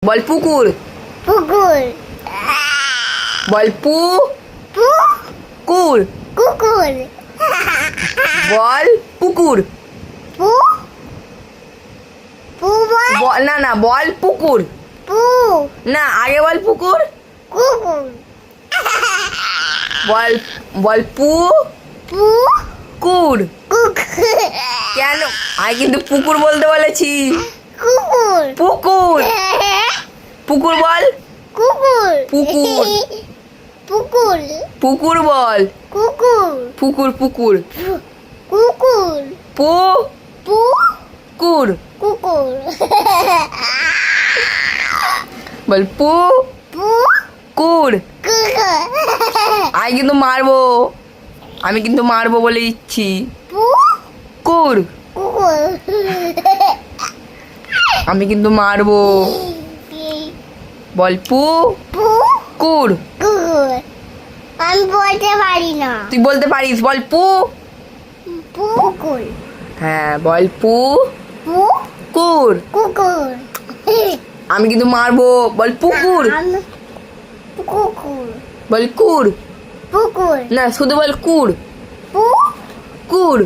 বল পুকুর। পুকুর। বল পু কুর। কুকুর। বল পুকুর। পু পু বল। না না, বল পুকুর। পু না, আগে বল পুকুর। কুকুর। বল বল পু পু কুর। কুকুর। কেন? আমি কিন্তু পুকুর বলতে বলেছি। কুকুর। পুকুর। পুকুর বল। কুকুর। পুকুর। পুকুর। পুকুর বল। কুকুর। পুকুর পুকুর। কুকুর। পু পু কুর। কুকুর। বল পু পু কুর। কুকুর। আমি কিন্তু মারবো, আমি কিন্তু মারবো বলে দিচ্ছি। পু কুর। কুকুর। আমি কিন্তু মারবো। বল পু পু কুর। কুকুর। আমি বলতে পারি না। তুই বলতে পারিস, বল পু। পুকুর। হ্যাঁ, বল পু পু কুর। কুকুর। আমি কিন্তু মারবো, বল পুকুর। কুকুর। বল কুর। পুকুর। না, শুধু বল কুর। পু কুর।